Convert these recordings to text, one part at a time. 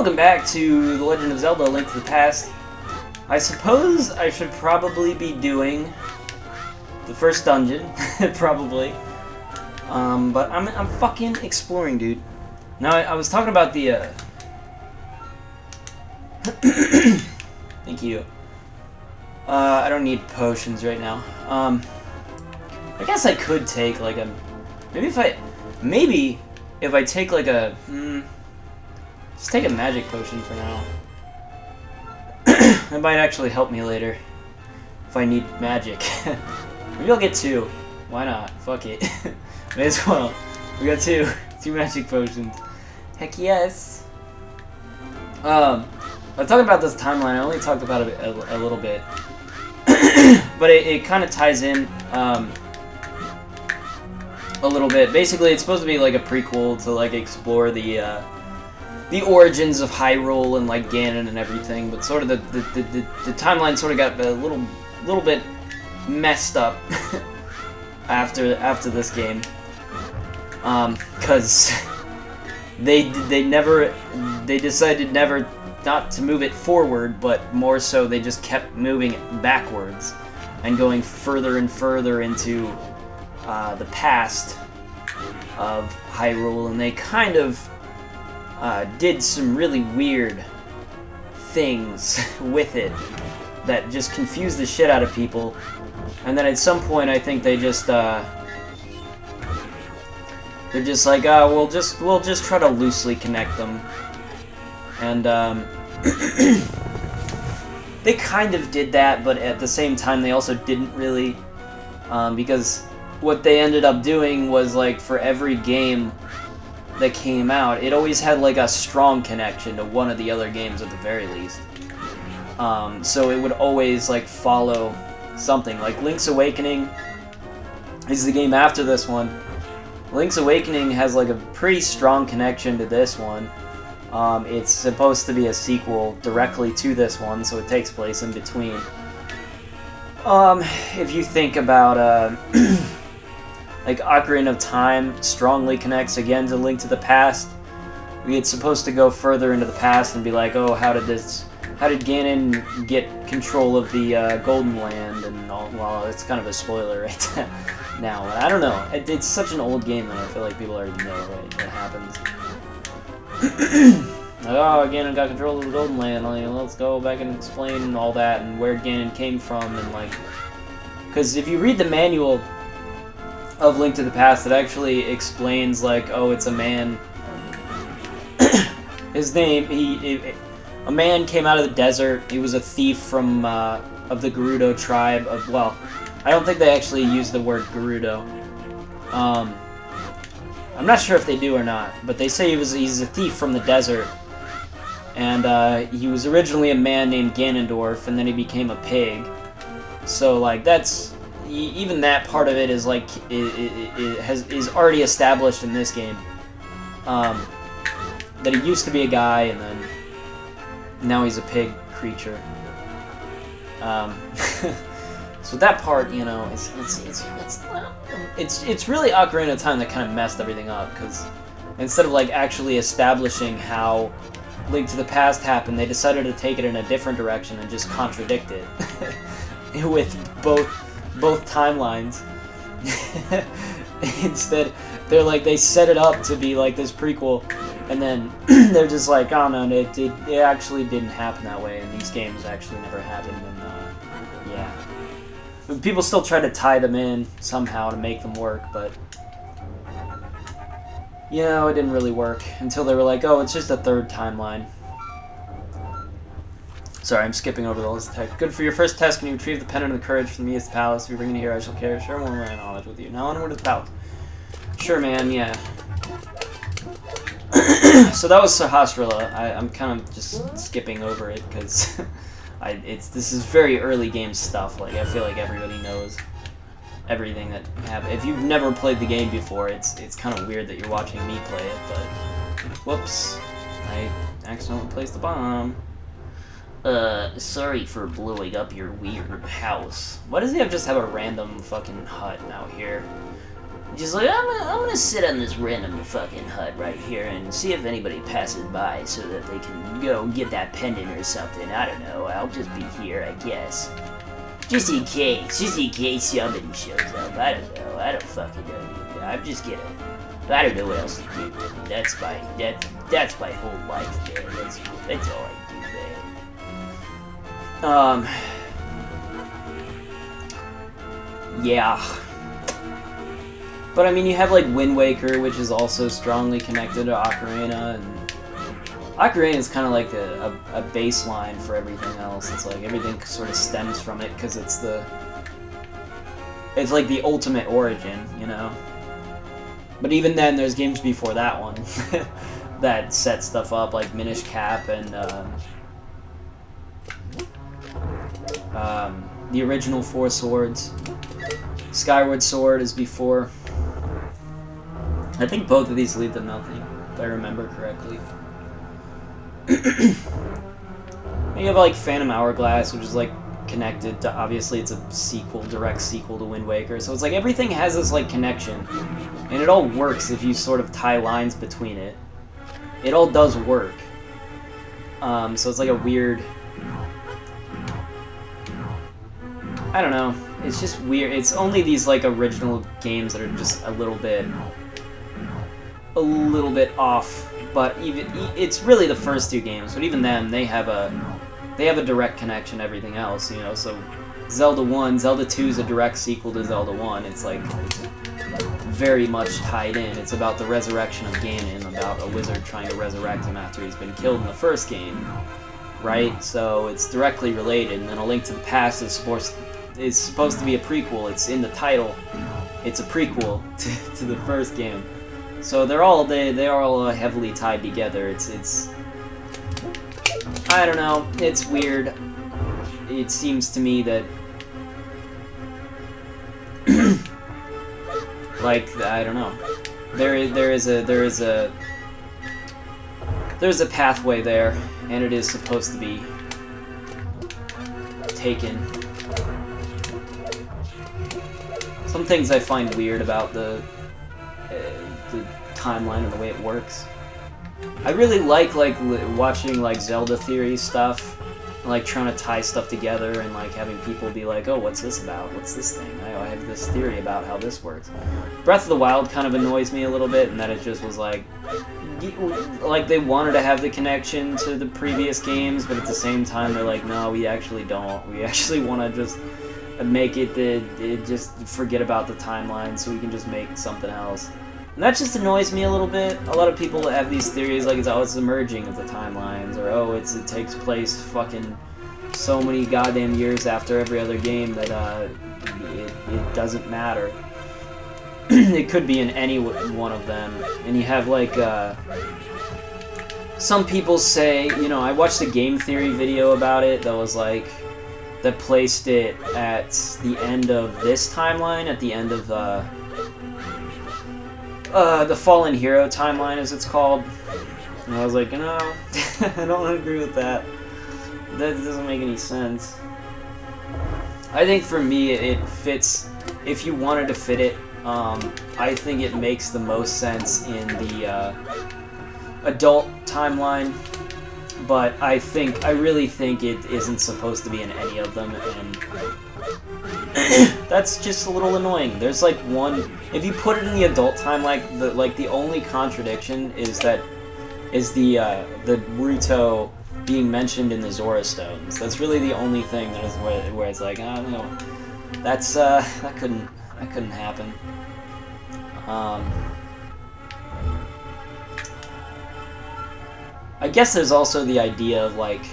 welcome back to The Legend of Zelda: Link to the Past. I suppose I should probably be doing the first dungeon, probably. But I'm fucking exploring, dude. Now, I was talking about the, Thank you. I don't need potions right now. I guess I could take, like, a... Maybe if I take, like, a... Let's take a magic potion for now. That might actually help me later. If I need magic. Maybe I'll get 2. Why not? Fuck it. May as well. We got 2. 2 magic potions. Heck yes. I was talking about this timeline. I only talked about it a little bit. But it kind of ties in a little bit. Basically, it's supposed to be like a prequel to like explore the origins of Hyrule and like Ganon and everything. But sort of the timeline sort of got a little bit messed up after this game, because they decided never not to move it forward, but more so they just kept moving it backwards and going further and further into the past of Hyrule, and they kind of did some really weird things with it that just confused the shit out of people. And then at some point, I think they just they're just like, we'll just try to loosely connect them. And they kind of did that, but at the same time, they also didn't really, because what they ended up doing was, like, for every game that came out, it always had, like, a strong connection to one of the other games at the very least. So it would always, like, follow something. Like, Link's Awakening is the game after this one. Link's Awakening has, like, a pretty strong connection to this one. It's supposed to be a sequel directly to this one, so it takes place in between. If you think about, like, Ocarina of Time strongly connects again to Link to the Past. It's supposed to go further into the past and be like, oh, how did Ganon get control of the Golden Land and all? Well, it's kind of a spoiler right now. I don't know. It's such an old game that I feel like people already know what happens. Like, oh, Ganon got control of the Golden Land. Like, let's go back and explain all that and where Ganon came from, and like, because if you read the manual of Link to the Past, it actually explains, like, oh, it's a man. His name, a man came out of the desert. He was a thief from of the Gerudo tribe. Well, I don't think they actually use the word Gerudo. I'm not sure if they do or not, but they say he's a thief from the desert, and he was originally a man named Ganondorf, and then he became a pig. So, like, that's even that part of it is like is already established in this game. That he used to be a guy, and then now he's a pig creature. So that part, you know, it's really Ocarina of Time that kind of messed everything up, because instead of like actually establishing how Link to the Past happened, they decided to take it in a different direction and just contradict it with both timelines. Instead, they set it up to be like this prequel, and then they're just like, oh no, it actually didn't happen that way, and these games actually never happened, and yeah. People still try to tie them in somehow to make them work, but you know, it didn't really work until they were like, oh, it's just a third timeline. Sorry, I'm skipping over those text. Good for your first test. Can you retrieve the pendant of the courage from the East Palace? If you bring it here, I shall care. Share more of my knowledge with you. Now onward to the palace. Sure, man. Yeah. So that was Sahasrara. I'm kind of just skipping over it because this is very early game stuff. Like, I feel like everybody knows everything that happened. If you've never played the game before, it's kind of weird that you're watching me play it. But whoops, I accidentally placed the bomb. Sorry for blowing up your weird house. Why does he just have a random fucking hut out here? Just like, I'm gonna sit on this random fucking hut right here and see if anybody passes by so that they can go get that pendant or something. I don't know. I'll just be here, I guess. Just in case somebody shows up. I don't know. I don't fucking know. I'm just gonna. I don't know what else to do. That's my whole life, man. That's all I do, man. Yeah. But I mean, you have like Wind Waker, which is also strongly connected to Ocarina, and Ocarina is kind of like a baseline for everything else. It's like everything sort of stems from it because it's like the ultimate origin, you know. But even then, there's games before that one that set stuff up, like Minish Cap and the original Four Swords. Skyward Sword is before. I think both of these lead to nothing, if I remember correctly. You have like Phantom Hourglass, which is like connected to, obviously it's a sequel, direct sequel to Wind Waker, so it's like everything has this like connection, and it all works if you sort of tie lines between it. It all does work. So it's like a weird, I don't know, it's just weird. It's only these like original games that are just a little bit off, but even it's really the first two games, but even them, they have a direct connection to everything else, you know. So Zelda 1, Zelda 2 is a direct sequel to Zelda 1. It's like very much tied in. It's about the resurrection of Ganon, about a wizard trying to resurrect him after he's been killed in the first game, right? So it's directly related. And then A Link to the Past is supposed to be a prequel. It's in the title. It's a prequel to the first game. So they are all heavily tied together. It's I don't know. It's weird. It seems to me that like, I don't know. There's a pathway there, and it is supposed to be taken. Some things I find weird about the timeline and the way it works. I really like watching like Zelda theory stuff, and, like trying to tie stuff together, and like having people be like, "Oh, what's this about? What's this thing? I have this theory about how this works." Breath of the Wild kind of annoys me a little bit, and that it just was like they wanted to have the connection to the previous games, but at the same time they're like, "No, we actually don't. We actually want to just make it just forget about the timeline, so we can just make something else." And that just annoys me a little bit. A lot of people have these theories like it's the merging of the timelines, or it takes place fucking so many goddamn years after every other game that it doesn't matter. It could be in any one of them. And you have like some people say, you know, I watched a game theory video about it that was like that placed it at the end of this timeline, at the end of the Fallen Hero timeline, as it's called. And I was like, no, I don't agree with that. That doesn't make any sense. I think for me, it fits. If you wanted to fit it, I think it makes the most sense in the adult timeline. But I really think it isn't supposed to be in any of them, and that's just a little annoying. There's like one, if you put it in the adult time, the only contradiction is the Ruto being mentioned in the Zora Stones. That's really the only thing that is where it's like, oh no, that couldn't happen. I guess there's also the idea of like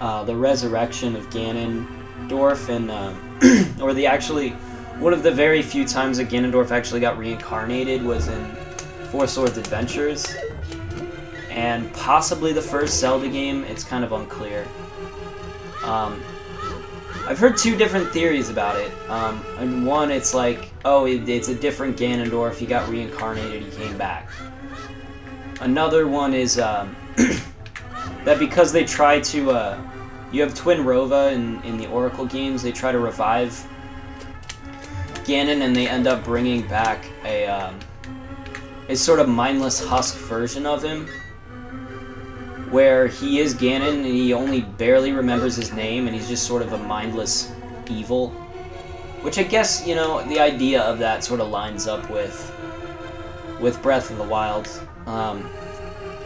the resurrection of Ganondorf, and or one of the very few times that Ganondorf actually got reincarnated was in Four Swords Adventures, and possibly the first Zelda game. It's kind of unclear. I've heard two different theories about it. And one, it's like, oh, it's a different Ganondorf. He got reincarnated. He came back. Another one is that because they try to, you have Twin Rova in the Oracle games, they try to revive Ganon and they end up bringing back a sort of mindless husk version of him, where he is Ganon and he only barely remembers his name and he's just sort of a mindless evil. Which I guess, you know, the idea of that sort of lines up with Breath of the Wild.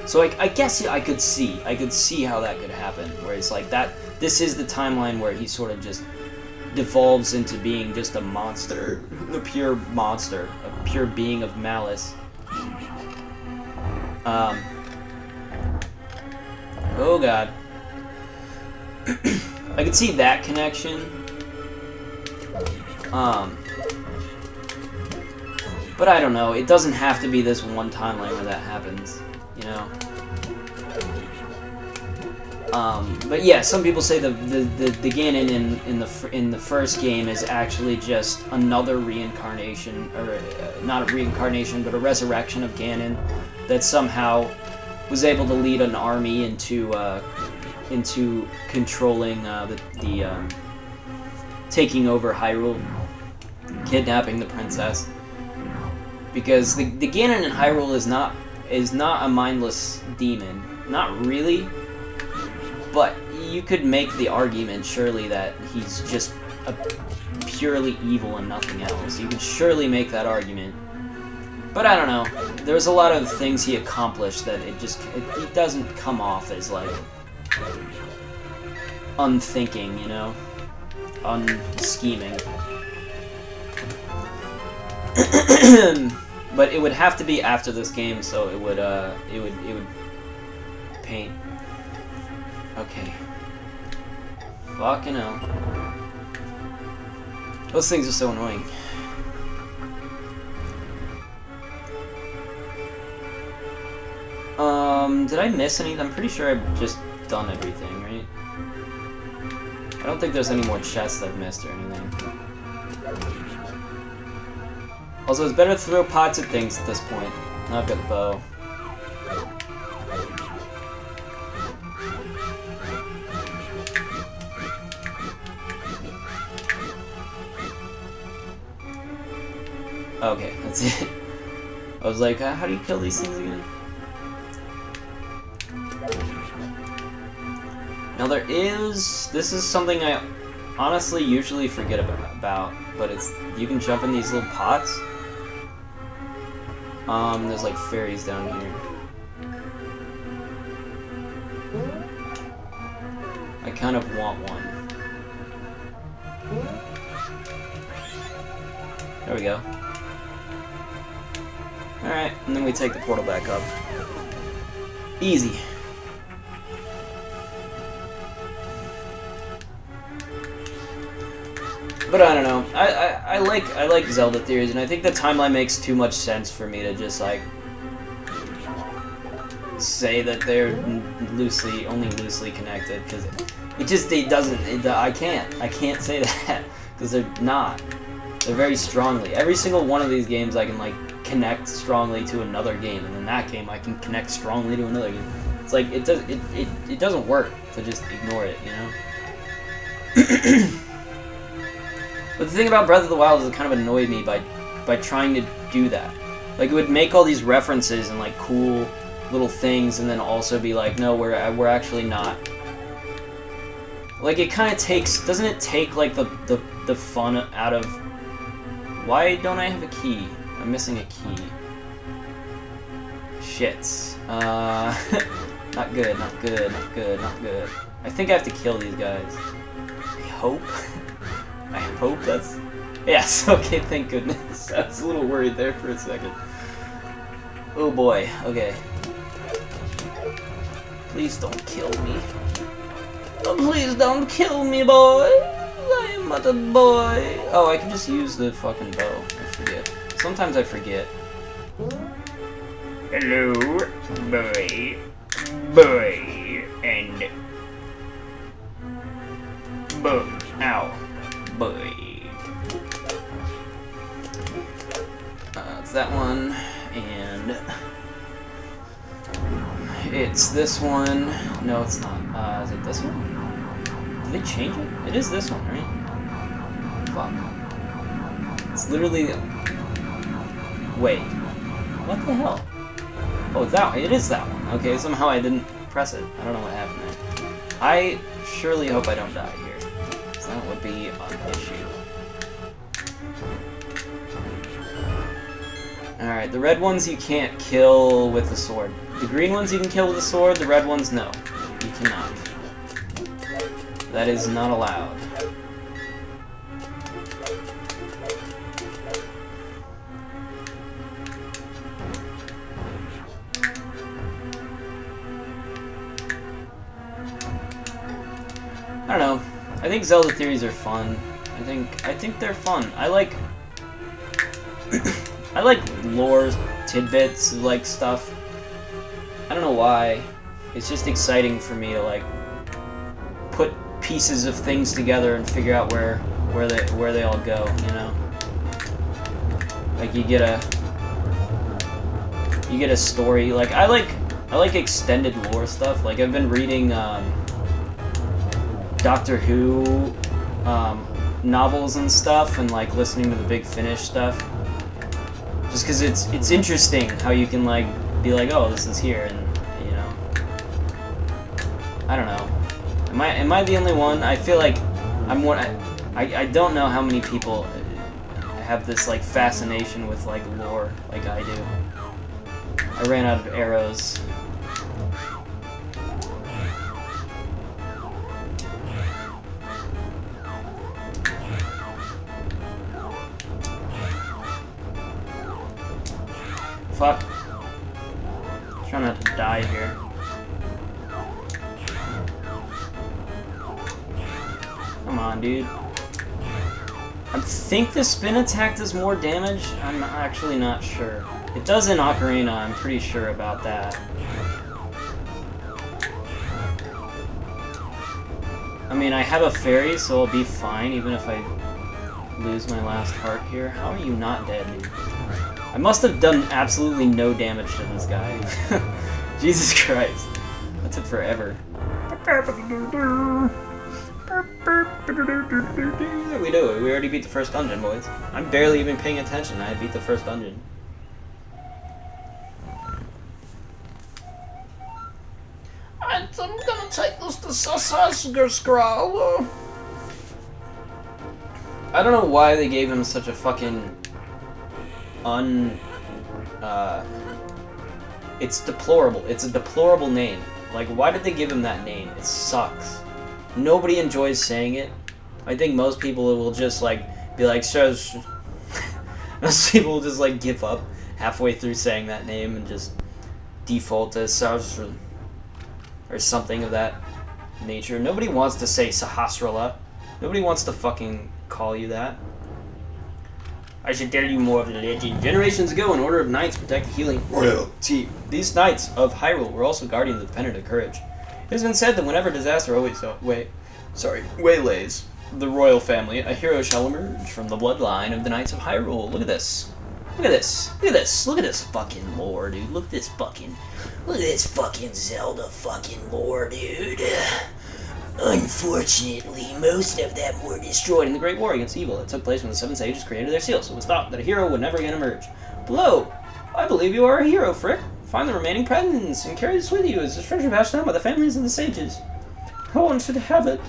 So I guess I could see how that could happen, where it's like that. This is the timeline where he sort of just devolves into being just a monster, a pure monster, a pure being of malice. Oh god. I could see that connection. But I don't know. It doesn't have to be this one timeline where that happens, you know. But yeah, some people say the Ganon in the first game is actually just another reincarnation, or not a reincarnation, but a resurrection of Ganon that somehow was able to lead an army into controlling taking over Hyrule, kidnapping the princess. Because the Ganon in Hyrule is not a mindless demon, not really. But you could make the argument, surely, that he's just a purely evil and nothing else. You could surely make that argument. But I don't know. There's a lot of things he accomplished that it doesn't come off as, like, unthinking, you know? Unscheming. But it would have to be after this game, so it would paint. Okay. Fucking hell. Those things are so annoying. Did I miss anything? I'm pretty sure I've just done everything, right? I don't think there's any more chests I've missed or anything. Also, it's better to throw pots at things at this point. Now I've got the bow. Okay, that's it. I was like, how do you kill these things again? Now this is something I honestly usually forget about, but you can jump in these little pots. There's like fairies down here. I kind of want one. There we go. Alright, and then we take the portal back up. Easy. But I don't know. I like Zelda theories, and I think the timeline makes too much sense for me to just like say that they're only loosely connected, because it doesn't. I can't say that because they're not. They're very strongly. Every single one of these games I can like connect strongly to another game, and in that game I can connect strongly to another game. It's like it doesn't work to just ignore it, you know. But the thing about Breath of the Wild is it kind of annoyed me by trying to do that. Like, it would make all these references and like cool little things, and then also be like, no, we're actually not. Like, it kind of doesn't it take like the fun out of? Why don't I have a key? I'm missing a key. Shit. Not good. Not good. Not good. Not good. I think I have to kill these guys. I hope. I hope that's... Yes, okay, thank goodness. I was a little worried there for a second. Oh boy, okay. Please don't kill me. Oh, please don't kill me, boy! I am not a boy! Oh, I can just use the fucking bow. I forget. Sometimes I forget. Hello, boy. Boy. And... boy. Ow. Boy. It's that one, and it's this one. No, it's not. Is it this one? Did they change it? It is this one, right? Fuck. It's literally... Wait. What the hell? Oh, it's that one. It is that one. Okay, somehow I didn't press it. I don't know what happened there. I surely hope I don't die here. So that would be an issue. Alright, the red ones you can't kill with the sword. The green ones you can kill with the sword, the red ones, no. You cannot. That is not allowed. I don't know. I think Zelda theories are fun. I think they're fun. I like I like lore tidbits, like stuff. I don't know why. It's just exciting for me to like put pieces of things together and figure out where they all go, you know? Like you get a story. Like I like extended lore stuff. Like I've been reading Doctor Who novels and stuff, and like listening to the Big Finish stuff. Just because it's interesting how you can like be like, oh, this is here, and you know, I don't know. Am I the only one? I feel like I'm one. I don't know how many people have this like fascination with like lore like I do. I ran out of arrows. Fuck. Trying not to die here. Come on, dude. I think the spin attack does more damage. I'm actually not sure. It does in Ocarina, I'm pretty sure about that. I mean, I have a fairy, so I'll be fine, even if I lose my last heart here. How are you not dead, dude? I must have done absolutely no damage to this guy. Jesus Christ. That took forever. We do it. We already beat the first dungeon, boys. I'm barely even paying attention. I beat the first dungeon. I'm gonna take this to Sasasgar Scroll. I don't know why they gave him such a fucking it's deplorable. It's a deplorable name. Like, why did they give him that name? It sucks. Nobody enjoys saying it. I think most people will just, like, be like, most people will just, like, give up halfway through saying that name and just default to Sahasrala or something of that nature. Nobody wants to say Sahasrala. Nobody wants to fucking call you that. I should tell you more of the legend. Generations ago, an order of knights protected healing royalty. These knights of Hyrule were also guardians of the Pendant of Courage. It has been said that whenever disaster waylays the royal family, a hero shall emerge from the bloodline of the Knights of Hyrule. Look at this. Look at this. Look at this. Look at this fucking lore, dude. Look at this fucking Zelda fucking lore, dude. Unfortunately, most of them were destroyed in the Great War against evil that took place when the Seven Sages created their seal, so it was thought that a hero would never again emerge. Below, I believe you are a hero, Frick. Find the remaining pendants and carry this with you as a treasure passed down by the families of the sages. No one should have it.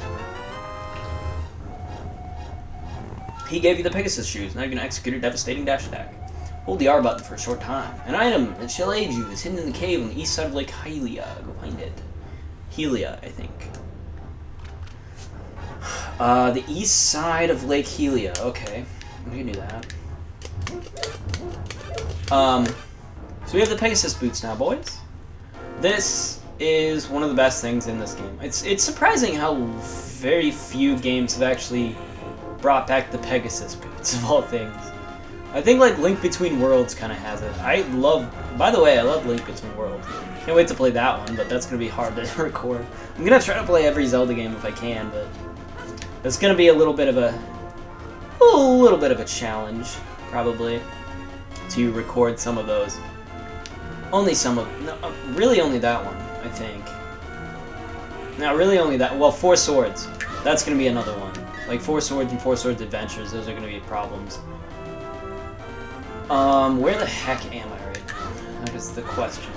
He gave you the Pegasus shoes. Now you can execute a devastating dash attack. Hold the R button for a short time. An item that shall aid you is hidden in the cave on the east side of Lake Hylia. Go find it. Helia, I think. The east side of Lake Hylia. Okay, we can do that. So we have the Pegasus boots now, boys. This is one of the best things in this game. It's surprising how very few games have actually brought back the Pegasus boots, of all things. I think, like, Link Between Worlds kind of has it. By the way, I love Link Between Worlds. Can't wait to play that one, but that's going to be hard to record. I'm going to try to play every Zelda game if I can, but it's going to be a little bit of a challenge, probably, to record some of those. Only some of... No, really only that one, I think. No, really only that... Well, Four Swords. That's going to be another one. Like, Four Swords and Four Swords Adventures, those are going to be problems. Where the heck am I right now? That is the question.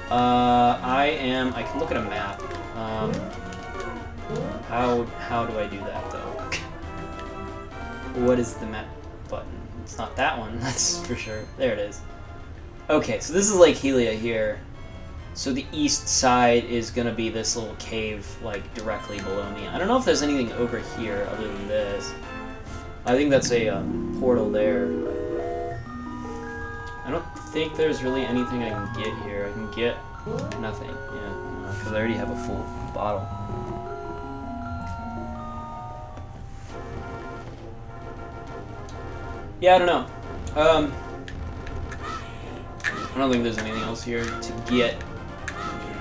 I can look at a map. How do I do that, though? What is the map button? It's not that one, that's for sure. There it is. Okay, so this is Lake Helia here. So the east side is gonna be this little cave, like, directly below me. I don't know if there's anything over here other than this. I think that's a portal there. I don't think there's really anything I can get here. I can get nothing, yeah, because I already have a full bottle. Yeah, I don't know. I don't think there's anything else here to get.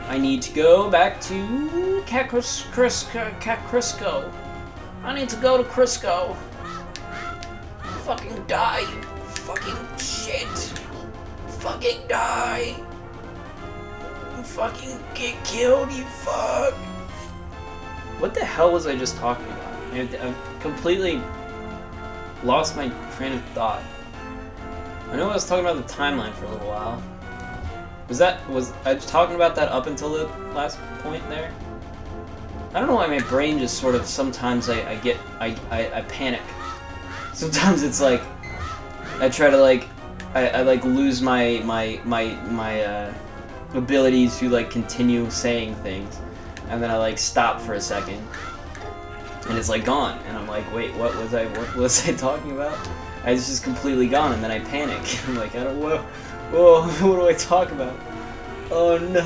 I need to go back to Crisco. I need to go to Crisco. Fucking die, you fucking shit. Fucking die. Fucking get killed, you fuck. What the hell was I just talking about? I completely lost my train of thought. I know I was talking about the timeline for a little while. Was I just talking about that up until the last point there? I don't know why my brain just sort of, sometimes I panic. Sometimes it's like, I try to like, I like lose my ability to like continue saying things. And then I like stop for a second. And it's like gone. And I'm like, wait, what was I talking about? It's just completely gone, and then I panic. I'm like, whoa, what do I talk about? Oh no.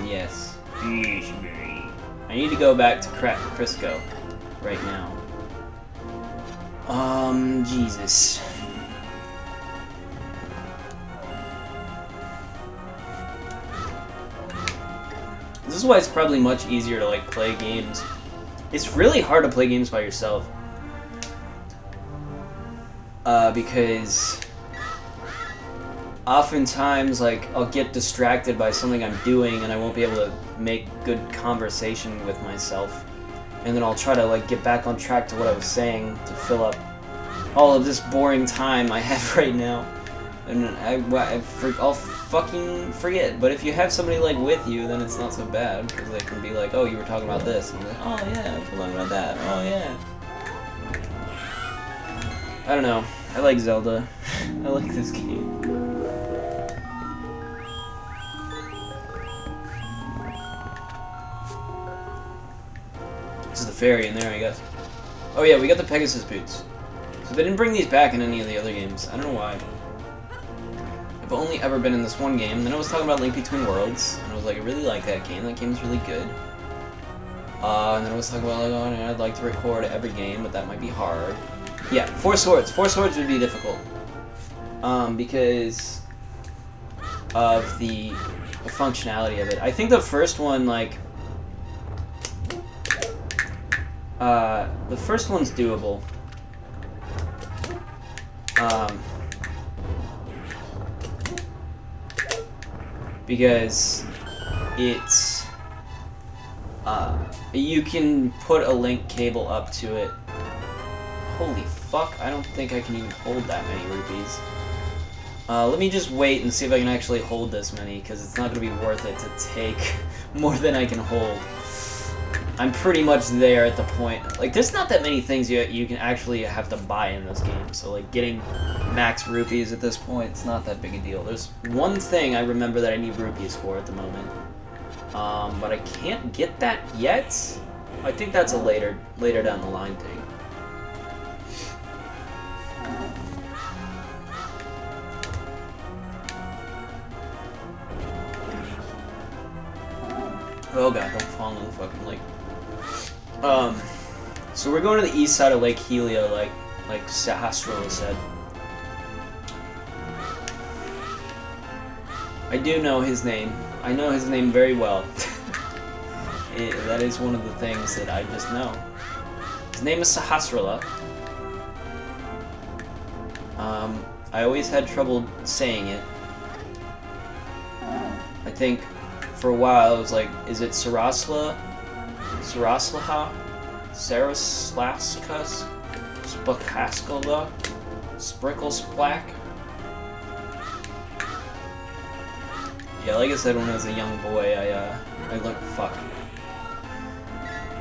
Yes. I need to go back to Crisco right now. Jesus. This is why it's probably much easier to like play games. It's really hard to play games by yourself. Because oftentimes, like, I'll get distracted by something I'm doing and I won't be able to make good conversation with myself. And then I'll try to, like, get back on track to what I was saying to fill up all of this boring time I have right now. And I'll fucking forget. But if you have somebody, like, with you, then it's not so bad. Because they can be like, oh, you were talking about this. And I'm like, oh, yeah, I was talking about that. Oh, yeah. I don't know. I like Zelda. I like this game. This is the fairy in there, I guess. Oh yeah, we got the Pegasus boots. So they didn't bring these back in any of the other games. I don't know why. I've only ever been in this one game. Then I was talking about Link Between Worlds, and I was like, I really like that game. That game's really good. And then I was talking about, like, oh, I'd like to record every game, but that might be hard. Yeah, 4 swords. 4 swords would be difficult. Because of the functionality of it. I think the first one, like... the first one's doable. Because it's... you can put a link cable up to it. Holy fuck, I don't think I can even hold that many rupees. Let me just wait and see if I can actually hold this many, because it's not going to be worth it to take more than I can hold. I'm pretty much there at the point. Like, there's not that many things you can actually have to buy in this game, so like getting max rupees at this point, it's not that big a deal. There's one thing I remember that I need rupees for at the moment, but I can't get that yet. I think that's a later down the line thing. Oh god, don't fall into the fucking lake. So we're going to the east side of Lake Helia, like Sahasrara said. I do know his name. I know his name very well. That is one of the things that I just know. His name is Sahasrara. I always had trouble saying it. I think for a while I was like, is it Saraslaha? Saraslaskus, Spakaskalda, Sprickle-Splack. Yeah, like I said, when I was a young boy, I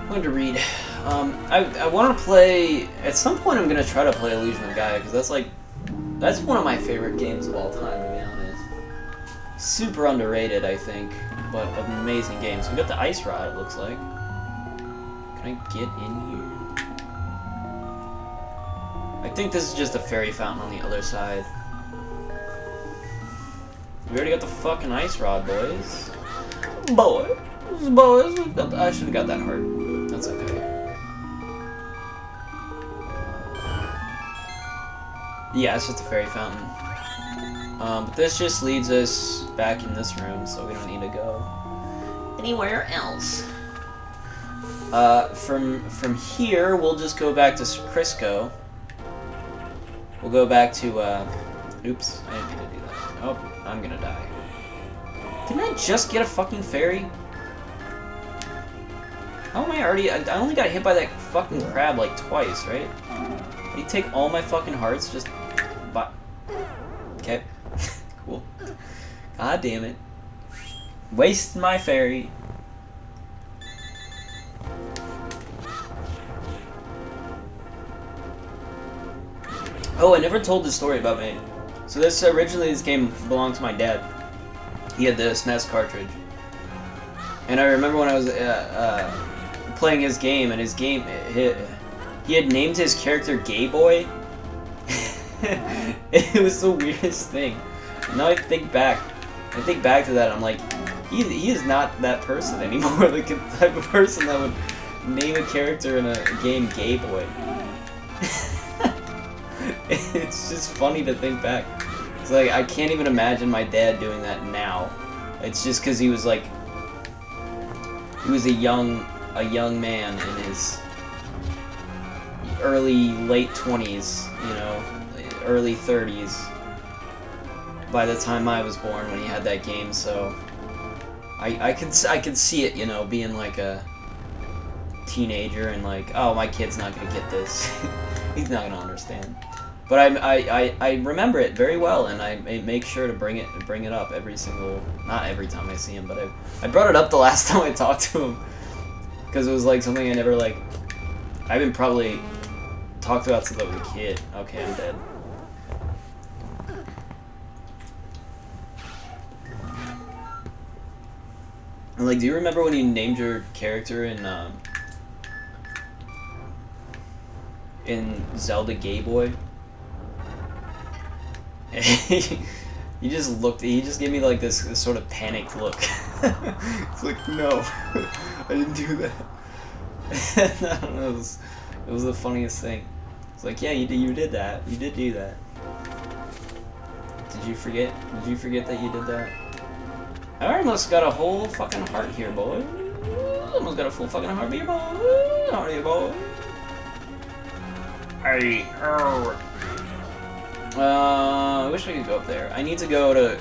learned to read. I want to play, at some point I'm going to try to play Illusion of Gaia, because that's one of my favorite games of all time, to be honest. Super underrated, I think, but an amazing game. So we got the Ice Rod, it looks like. Can I get in here? I think this is just a fairy fountain on the other side. We already got the fucking Ice Rod, boys. Boys. I should have got that heart. That's okay. Yeah, it's just a fairy fountain. But this just leads us back in this room, so we don't need to go anywhere else. From here, we'll just go back to Crisco. We'll go back to, oops, I didn't mean to do that. Oh, I'm gonna die. Didn't I just get a fucking fairy? How am I already... I only got hit by that fucking crab, like, twice, right? Did he take all my fucking hearts just... Okay. Cool. God damn it. Wasted my fairy. Oh, I never told this story about me. So originally this game belonged to my dad. He had the SNES cartridge. And I remember when I was playing his game, and he had named his character Gay Boy. It was the weirdest thing. Now I think back to that, I'm like, he is not that person anymore. Like the type of person that would name a character in a game Gay Boy. It's just funny to think back. It's like, I can't even imagine my dad doing that now. It's just because he was like, he was a young man in his late 20s, you know, early 30s by the time I was born when he had that game, so I could see it, you know, being like a teenager and like, oh, my kid's not gonna get this. He's not gonna understand. But I remember it very well, and I make sure to bring it up not every time I see him, but I brought it up the last time I talked to him, because it was like something I never I haven't probably talked about since I was a kid. Okay, I'm dead. And like, do you remember when you named your character in Zelda Gay Boy? He just gave me like this sort of panicked look. It's like, no, I didn't do that. I don't know, it was the funniest thing. It's like, yeah, you did that. You did do that. Did you forget that you did that? I almost got a whole fucking heart here, boy. Almost got a full fucking heart here, boy. Heart here, boy. Hey, I wish I could go up there. I need to go to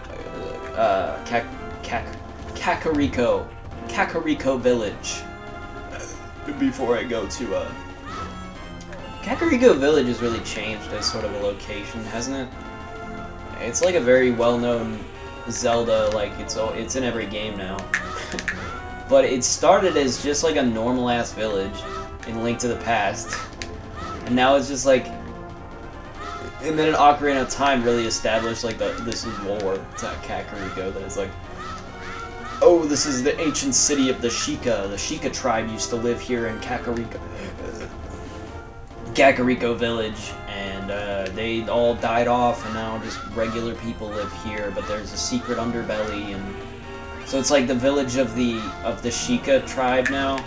Kakariko Village before I go to Kakariko Village has really changed as sort of a location, hasn't it? It's like a very well-known Zelda, like it's in every game now. But it started as just like a normal-ass village in Link to the Past. And now it's just like, and then an Ocarina of Time really established like this is lore to Kakariko, that is like, oh, this is the ancient city of the Sheikah. The Sheikah tribe used to live here in Kakariko Village, and they all died off, and now just regular people live here. But there's a secret underbelly, and so it's like the village of the Sheikah tribe now.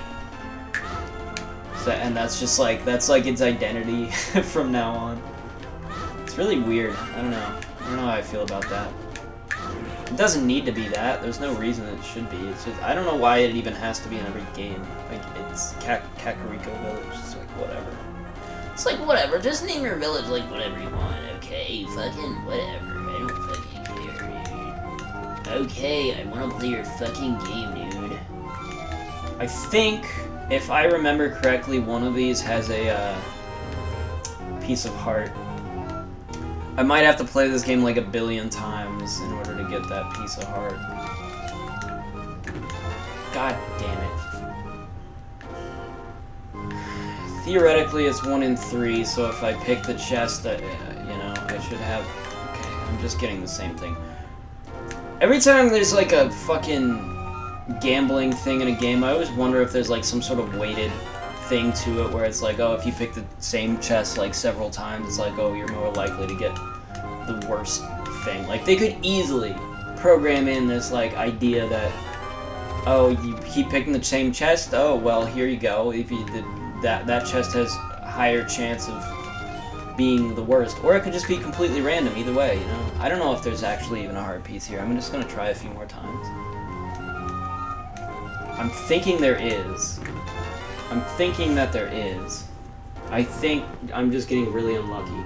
So, and that's like its identity from now on. It's really weird. I don't know how I feel about that. It doesn't need to be that. There's no reason it should be. It's just, I don't know why it even has to be in every game. Like, it's Kakariko Village. It's like, whatever. It's like, whatever. Just name your village like whatever you want. Okay, fucking whatever. I don't fucking care, dude. Okay, I want to play your fucking game, dude. I think If I remember correctly, one of these has a piece of heart. I might have to play this game like 1 billion times in order to get that piece of heart. God damn it. Theoretically, it's 1 in 3, so if I pick the chest, you know, I should have... Okay, I'm just getting the same thing. Every time there's like a fucking gambling thing in a game, I always wonder if there's like some sort of weighted thing to it where it's like, oh, if you pick the same chest like several times, it's like, oh, you're more likely to get the worst thing. Like, they could easily program in this like idea that, oh, you keep picking the same chest, oh, well, here you go. If you did that chest has a higher chance of being the worst. Or it could just be completely random either way, you know? I don't know if there's actually even a hard piece here. I'm just gonna try a few more times. I'm thinking there is. I'm thinking that there is. I think I'm just getting really unlucky.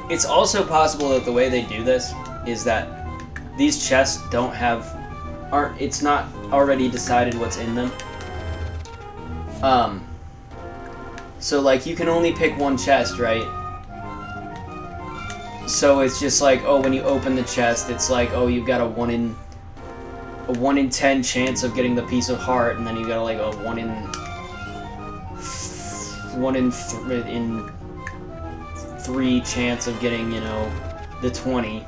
It's also possible that the way they do this is that these chests it's not already decided what's in them. So like you can only pick one chest, right? So it's just like, oh, when you open the chest, it's like, oh, you've got a 1 in 10 chance of getting the piece of heart, and then you got like a 1 in 3 chance of getting, you know, the 20.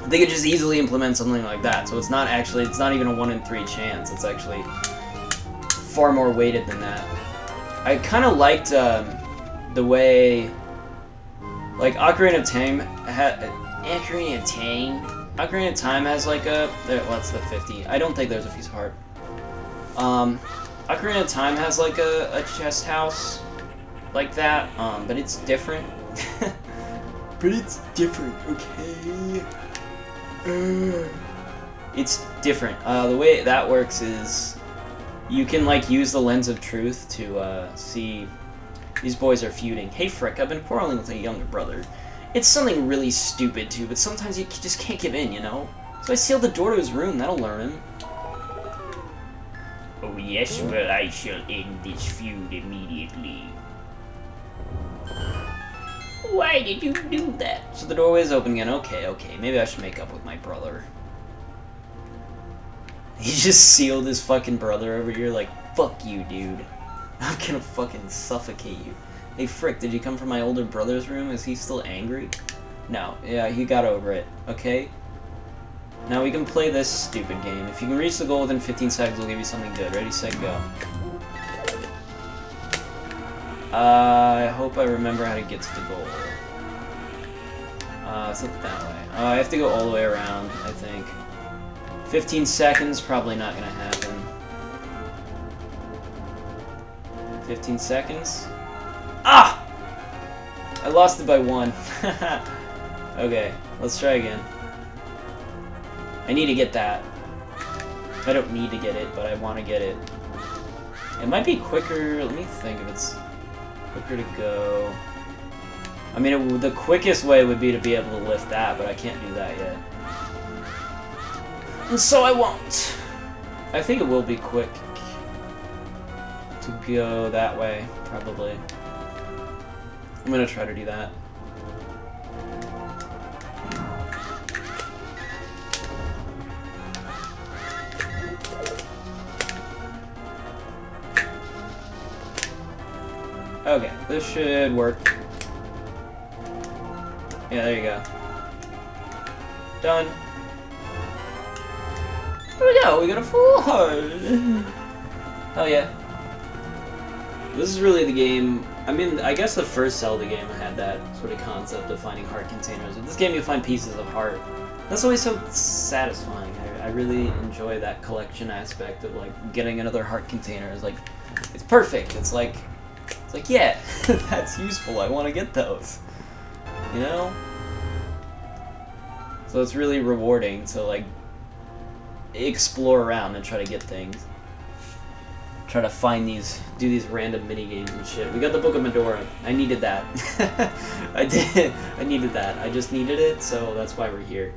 They could just easily implement something like that. So it's not even a 1 in 3 chance. It's actually far more weighted than that. I kind of liked the way, like, Ocarina of Time has like a... What's the 50? I don't think there's a piece of heart. Ocarina of Time has like a chest house like that, but it's different. But it's different, okay? It's different. The way that works is you can like use the lens of truth to see these boys are feuding. Hey Frick, I've been quarreling with a younger brother. It's something really stupid too, but sometimes you just can't give in, you know? So I sealed the door to his room, that'll learn him. Oh yes, well I shall end this feud immediately. Why did you do that? So the doorway is open again. Okay, maybe I should make up with my brother. He just sealed his fucking brother over here like, fuck you, dude. I'm gonna fucking suffocate you. Hey, Frick, did you come from my older brother's room? Is he still angry? No. Yeah, he got over it. Okay? Now we can play this stupid game. If you can reach the goal within 15 seconds, we'll give you something good. Ready, set, go. I hope I remember how to get to the goal. It's not that way. I have to go all the way around, I think. 15 seconds, probably not gonna happen. 15 seconds? Ah! I lost it by 1. Okay, let's try again. I need to get that. I don't need to get it, but I want to get it. It might be quicker. Let me think if it's quicker to go. I mean, the quickest way would be to be able to lift that, but I can't do that yet. And so I won't. I think it will be quick to go that way, probably. I'm gonna try to do that. Okay, this should work. Yeah, there you go. Done. There we go, we got a full heart. Hell yeah. This is really the game. I mean, I guess the first Zelda game had that sort of concept of finding heart containers. In this game, you find pieces of heart. That's always so satisfying. I really enjoy that collection aspect of like getting another heart container. It's like, it's perfect. It's like, yeah, that's useful. I want to get those. You know? So it's really rewarding to like explore around and try to get things. Try to find these, do these random mini games and shit. We got the Book of Medora. I needed that. I did. I needed that. I just needed it, so that's why we're here.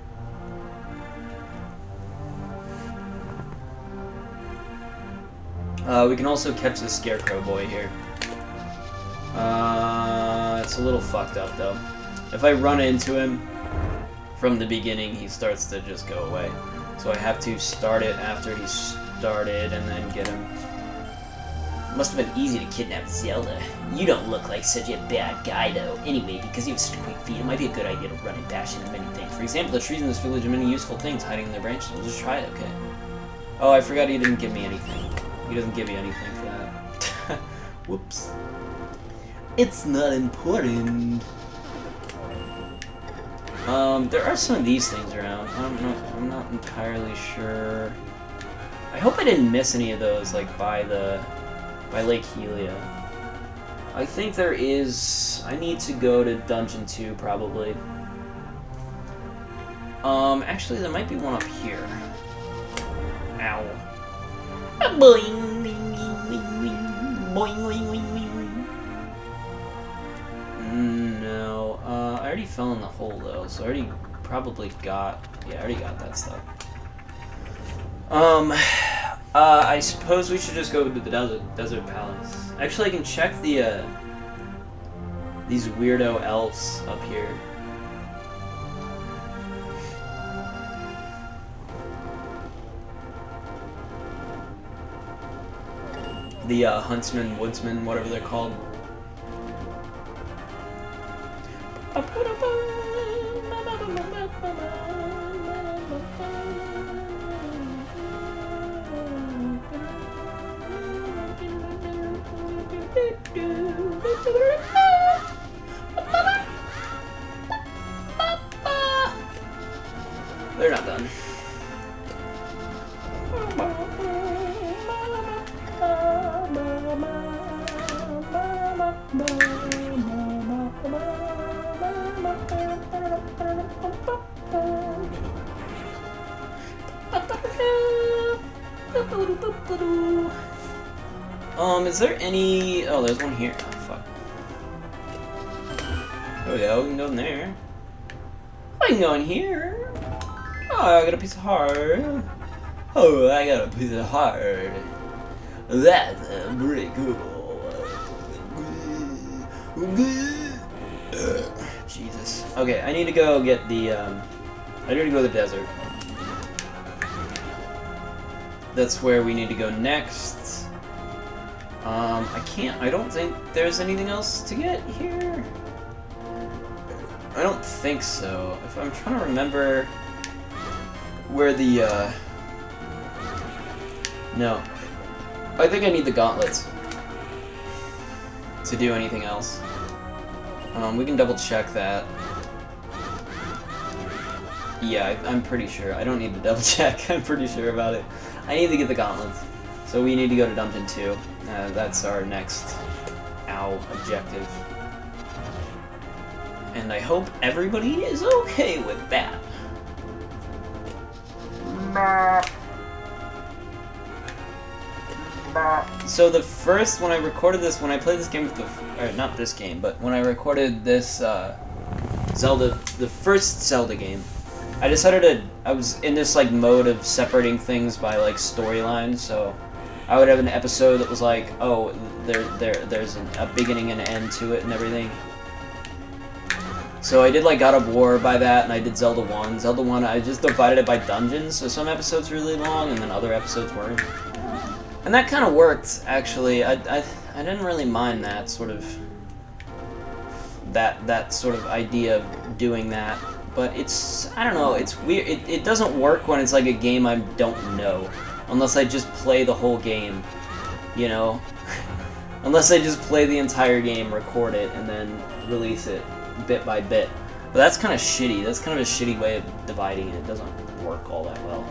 We can also catch the Scarecrow boy here. It's a little fucked up though. If I run into him from the beginning, he starts to just go away. So I have to start it after he started and then get him. Must have been easy to kidnap Zelda. You don't look like such a bad guy, though. Anyway, because you have such quick feet, it might be a good idea to run and dash into many things. For example, the trees in this village have many useful things hiding in their branches. We'll just try it, okay? Oh, I forgot he didn't give me anything. He doesn't give you anything for that. Whoops. It's not important. There are some of these things around. I'm not entirely sure. I hope I didn't miss any of those, like, by Lake Helia. I think there is... I need to go to Dungeon 2, probably. Actually, there might be one up here. Ow. Boing, boing, boing, boing, boing, boing. No. I already fell in the hole, though, so I already probably got... Yeah, I already got that stuff. I suppose we should just go to the desert palace. Actually, I can check the, these weirdo elves up here. The, huntsman, woodsman, whatever they're called. They're not done. Is there any... Oh, there's one here. Oh, fuck. Oh, yeah, we can go in there. I can go in here. Oh, I got a piece of heart. Oh, I got a piece of heart. That's pretty cool. Jesus. Okay, I need to go get the, I need to go to the desert. That's where we need to go next. I don't think there's anything else to get here. I don't think so. If I'm trying to remember where the, no. I think I need the gauntlets to do anything else. We can double check that. Yeah, I'm pretty sure. I don't need to double check. I'm pretty sure about it. I need to get the gauntlets. So we need to go to Dungeon 2. That's our next objective. And I hope everybody is okay with that. So the first, when I recorded this, when I played this game with the, or not this game, but when I recorded this Zelda, the first Zelda game, I decided to, I was in this like mode of separating things by like storylines, so I would have an episode that was like, oh, there's a beginning and an end to it and everything. So I did like God of War by that, and I did Zelda 1. Zelda 1, I just divided it by dungeons, so some episodes were really long, and then other episodes weren't. And that kind of worked, actually. I didn't really mind that sort of idea of doing that. But it's, I don't know, it's weird. It doesn't work when it's like a game I don't know. Unless I just play the whole game, you know? Unless I just play the entire game, record it, and then release it bit by bit. But that's kind of shitty. That's kind of a shitty way of dividing it. It doesn't work all that well.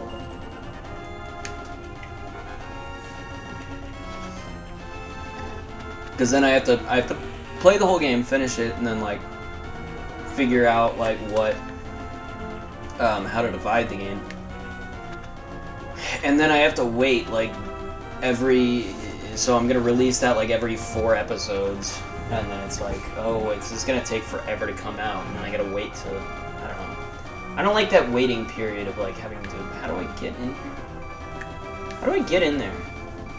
Because then I have to play the whole game, finish it, and then like figure out like what how to divide the game. And then I have to wait like so I'm gonna release that like every 4 episodes, and then it's like, oh, it's just gonna take forever to come out, and then I gotta wait till, I don't know. I don't like that waiting period of like having to, how do I get in here? How do I get in there?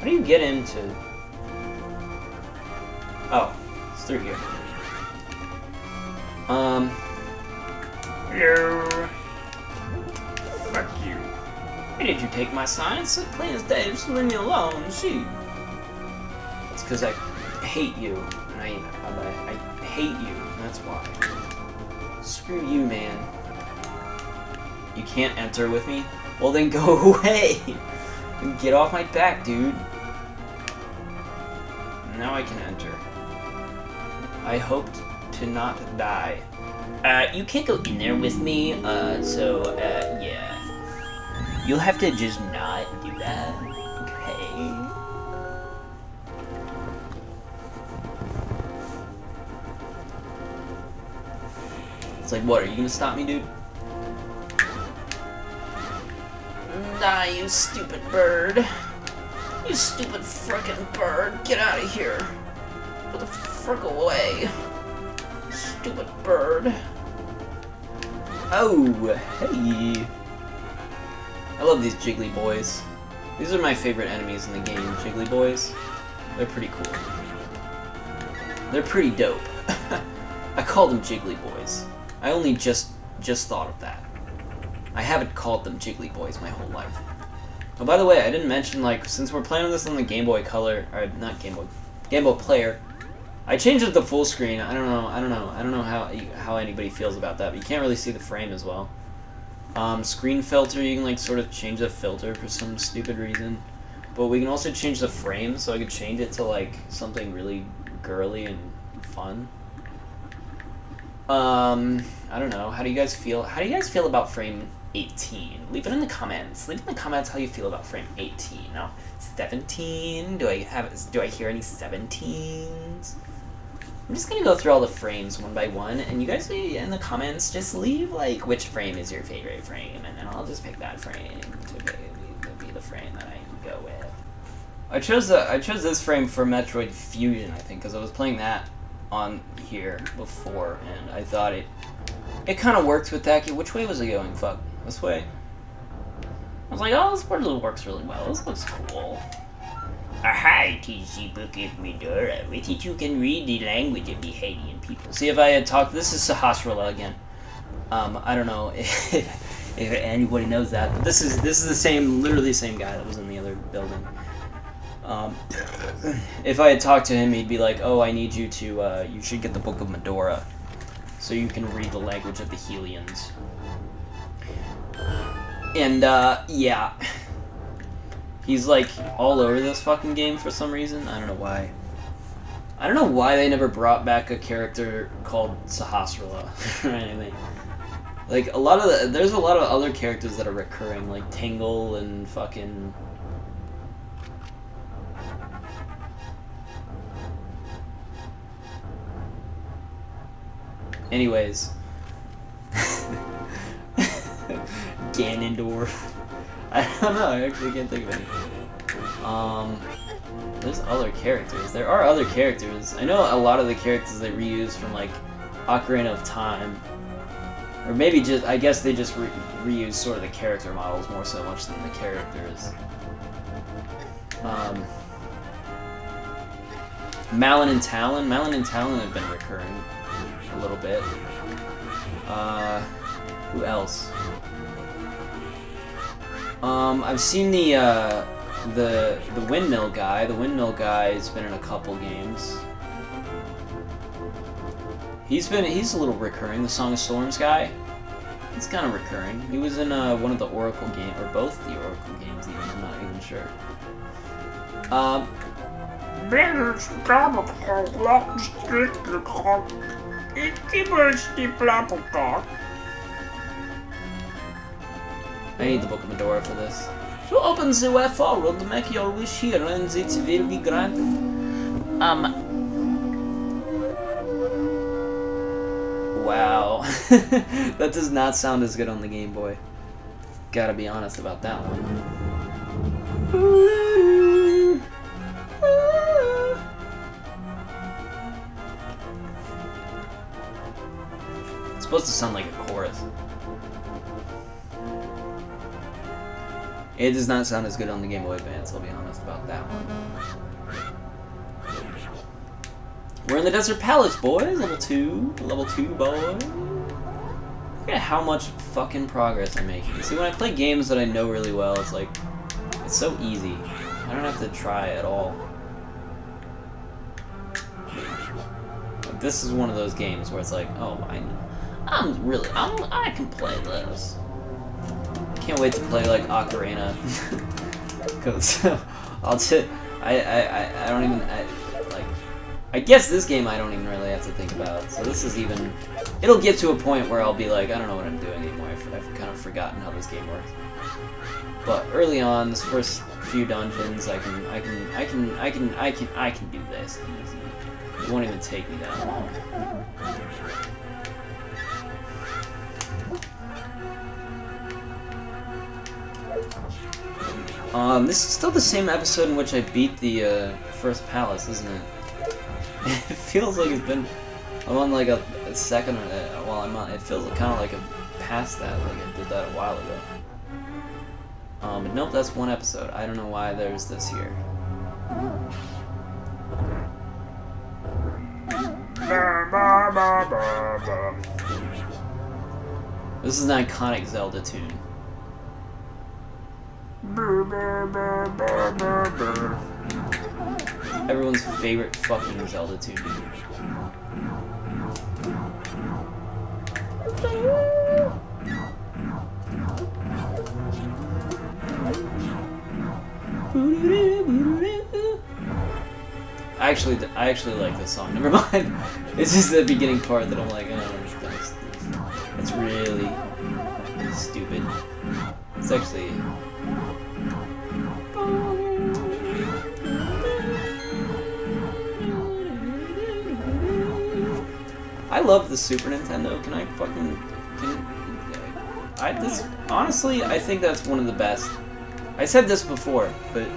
How do you get into... Oh, it's through here. Hello. Fuck you. Why did you take my sign? It's plain as day. Just leave me alone. See. It's because I hate you. And I hate you. That's why. Screw you, man. You can't enter with me? Well, then go away. Get off my back, dude. Now I can enter. I hoped to not die. You can't go in there with me, yeah. You'll have to just not do that, okay? It's like, what, are you gonna stop me, dude? Nah, you stupid bird. You stupid frickin' bird. Get out of here. Get the frick away. Stupid bird. Oh, hey. I love these Jiggly boys. These are my favorite enemies in the game, Jiggly boys. They're pretty cool. They're pretty dope. I call them Jiggly boys. I only just thought of that. I haven't called them Jiggly boys my whole life. Oh, by the way, I didn't mention, like, since we're playing this on the Game Boy Color, or not Game Boy Player, I changed it to full screen. I don't know how anybody feels about that, but you can't really see the frame as well. Screen filter, you can like sort of change the filter for some stupid reason, but we can also change the frame, so I could change it to like something really girly and fun. I don't know. How do you guys feel? How do you guys feel about frame 18? Leave it in the comments. Leave in the comments how you feel about frame 18. Now, 17. Do I hear any 17s? I'm just gonna go through all the frames one by one, and you guys in the comments just leave like which frame is your favorite frame, and then I'll just pick that frame to be the frame that I go with. I chose this frame for Metroid Fusion, I think, because I was playing that on here before, and I thought it kind of worked with that. Which way was it going? Fuck, this way. I was like, oh, this part works really well. This looks cool. Hi, TC Book of Medora. With it you can read the language of the Haitian people. See, if I had talked... This is Sahasrahla again. I don't know if anybody knows that, but this is the same, literally the same guy that was in the other building. If I had talked to him, he'd be like, oh, I need you to, you should get the Book of Medora, so you can read the language of the Helians. And, yeah. He's, like, all over this fucking game for some reason. I don't know why. I don't know why they never brought back a character called Sahasrahla or anything. Like, there's a lot of other characters that are recurring, like Tingle and fucking... Anyways. Ganondorf. I don't know, I actually can't think of any. There's other characters. There are other characters. I know a lot of the characters they reuse from, like, Ocarina of Time. Or maybe just, I guess they just reuse sort of the character models more so much than the characters. Malon and Talon. Malon and Talon have been recurring a little bit. Who else? I've seen the windmill guy. The windmill guy has been in a couple games. He's a little recurring. The Song of Storms guy. He's kind of recurring. He was in one of the Oracle games, or both the Oracle games. Even I'm not even sure. I need the Book of Medora for this. To open the way forward, make your wish here, and it will be granted. Wow. That does not sound as good on the Game Boy. Gotta be honest about that one. It's supposed to sound like a chorus. It does not sound as good on the Game Boy Advance, I'll be honest about that one. We're in the Desert Palace, boys! Level 2, boys! Look at how much fucking progress I'm making. See, when I play games that I know really well, it's like, it's so easy. I don't have to try at all. Like, this is one of those games where it's like, oh, I can play this. Can't wait to play like Ocarina, because I don't even like. I guess this game I don't even really have to think about. So this is even. It'll get to a point where I'll be like, I don't know what I'm doing anymore. I've kind of forgotten how this game works. But early on, this first few dungeons, I can do this easy. It won't even take me that long. This is still the same episode in which I beat the first palace, isn't it? It feels like it's been. I'm on like a second. Well, I'm on. It feels kind of like I'm past that. Like I did that a while ago. But nope, that's one episode. I don't know why there's this here. This is an iconic Zelda tune. Everyone's favorite fucking Zelda tune. I actually like this song. Never mind. It's just the beginning part that I'm like, oh, it's really stupid. It's actually. I love the Super Nintendo. Can I fucking honestly, I think that's one of the best. I said this before, but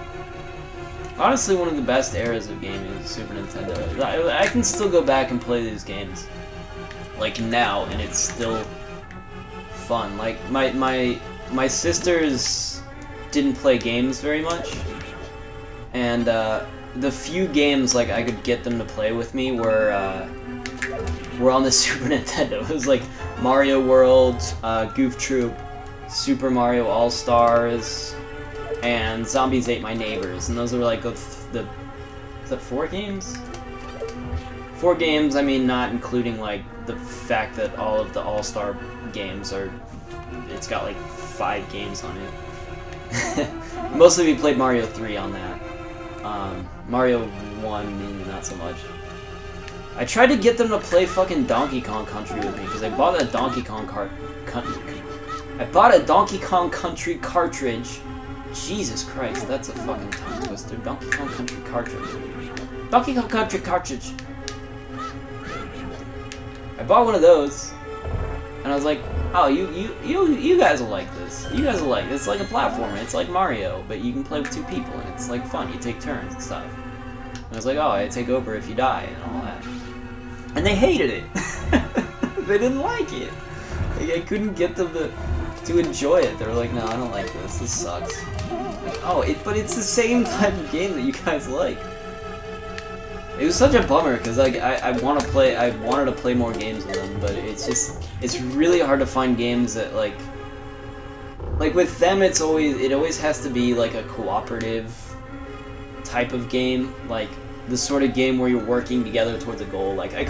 honestly, one of the best eras of gaming is Super Nintendo. I can still go back and play these games, like now, and it's still fun. Like my sisters didn't play games very much, and the few games like I could get them to play with me were on the Super Nintendo. It was like Mario World, Goof Troop, Super Mario All Stars, and Zombies Ate My Neighbors, and those were like is that 4 games? 4 games, I mean, not including like the fact that all of the All-Star games are, it's got like 5 games on it. Mostly we played Mario 3 on that. Mario 1, not so much. I tried to get them to play fucking Donkey Kong Country with me, because I bought a Donkey Kong Country cartridge. Jesus Christ, that's a fucking tongue twister. Donkey Kong Country cartridge. Donkey Kong Country cartridge. I bought one of those, and I was like, oh, you guys will like this. You guys will like it. It's like a platformer. It's like Mario, but you can play with 2 people, and it's like fun. You take turns and stuff. And I was like, oh, I take over if you die and all that. And they hated it. They didn't like it. Like, I couldn't get them to enjoy it. They were like, no, I don't like this. This sucks. Like, oh, but it's the same type of game that you guys like. It was such a bummer because like I wanted to play more games with them, but it's really hard to find games that like with them it always has to be like a cooperative type of game, like the sort of game where you're working together towards a goal. Like I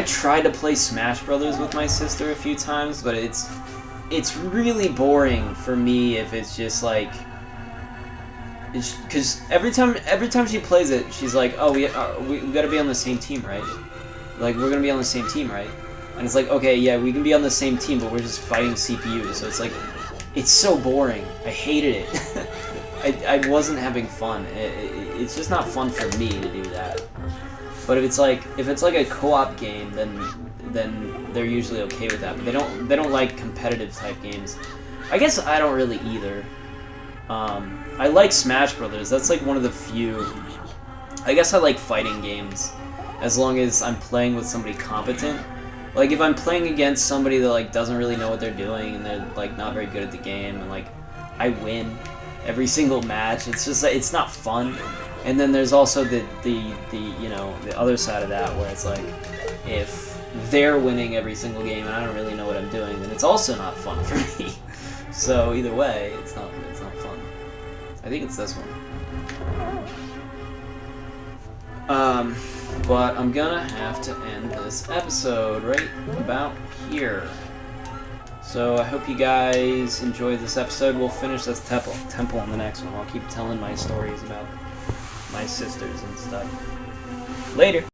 tried to play Smash Brothers with my sister a few times, but it's really boring for me if it's just like, because every time she plays it, she's like, oh, we gotta be on the same team, right? Like, we're gonna be on the same team, right? And it's like, okay, yeah, we can be on the same team, but we're just fighting CPUs, so it's like, it's so boring. I hated it. I wasn't having fun. It's just not fun for me to do that. But if it's like a co-op game, then they're usually okay with that. But they don't like competitive type games. I guess I don't really either. I like Smash Brothers. That's like one of the few. I guess I like fighting games, as long as I'm playing with somebody competent. Like if I'm playing against somebody that like doesn't really know what they're doing and they're like not very good at the game, and like I win every single match. It's just like, it's not fun. And then there's also the you know, the other side of that where it's like, if they're winning every single game and I don't really know what I'm doing, then it's also not fun for me. So either way, it's not fun. I think it's this one. But I'm gonna have to end this episode right about here. So I hope you guys enjoyed this episode. We'll finish this temple in the next one. I'll keep telling my stories about my sisters and stuff. Later.